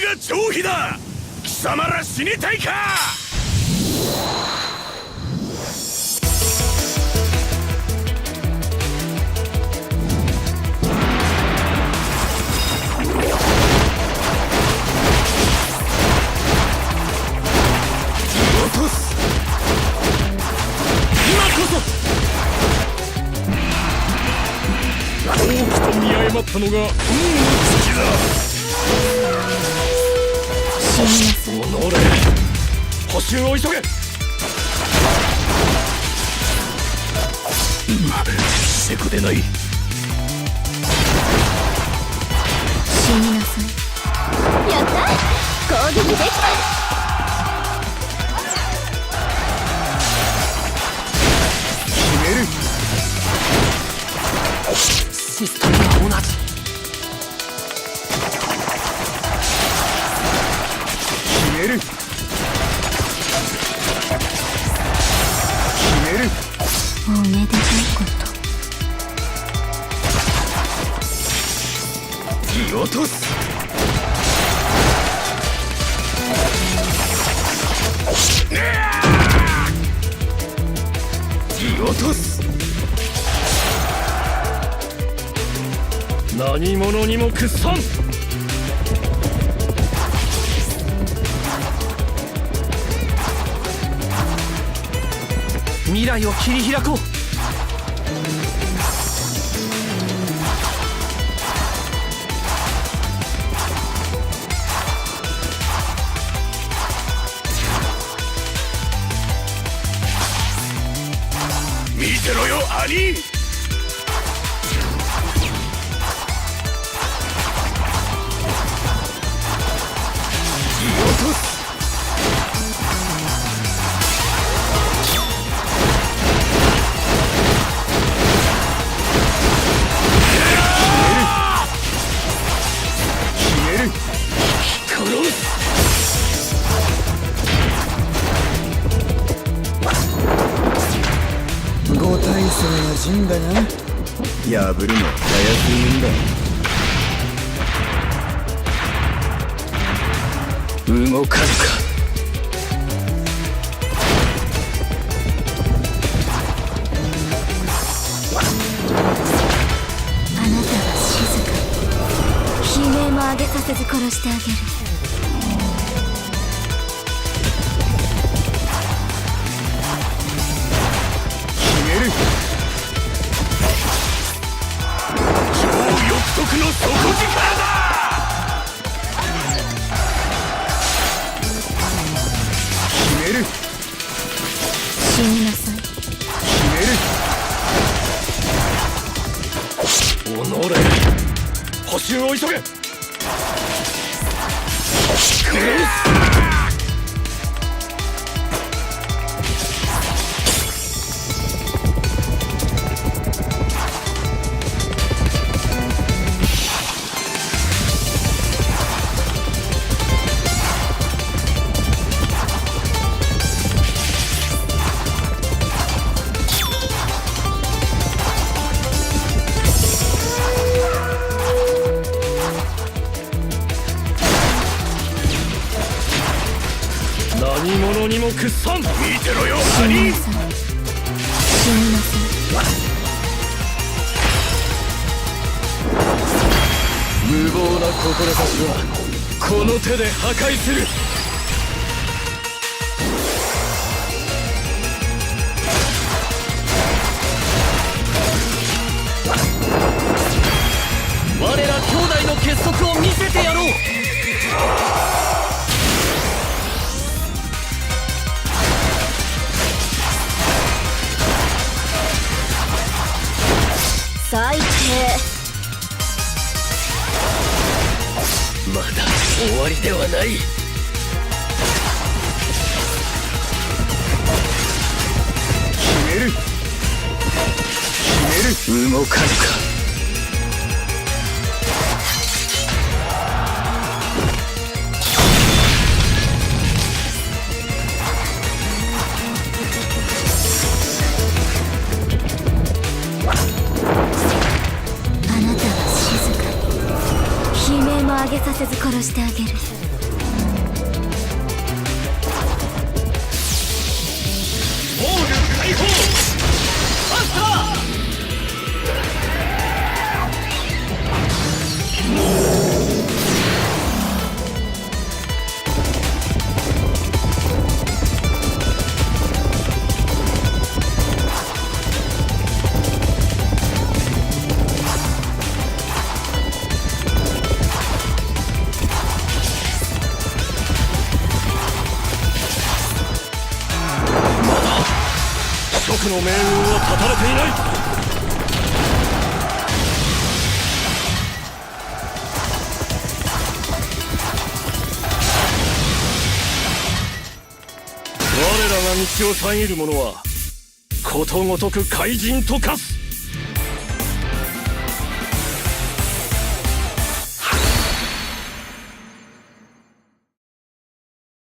が上皮だ。貴様ら死にたいか。落とす。今こそ王騎と見誤ったのが運の尽きだ。おのれ、補修を急げ。せこでない。死になさい。やった、攻撃できた。決める。システムは同じ。決める。決める。おめでたいこと。撃落とす。撃落とす。何者にも屈さん。未来を切り開こう。見てろよ兄。落とす。決める。殺す。五体制の陣だが破るのは早すぎるんだ。動かぬか。あなたは静かに悲鳴も上げさせず殺してあげる。決める。超翼徳の底力だ。決める。死になさい。決める。おのれ、補修を急げ。殺す。何者にも屈さん。見てろよ死に兄。なさい。死になさい。無謀な志はこの手で破壊する。我ら兄弟の結束を見せてやろう。最低。まだ終わりではない。決める。決める。動かぬか。あなたは静かに悲鳴も上げさせず殺してあげる。諸君の命運は絶たれていない。我らが道を遮る者はことごとく怪人と化す。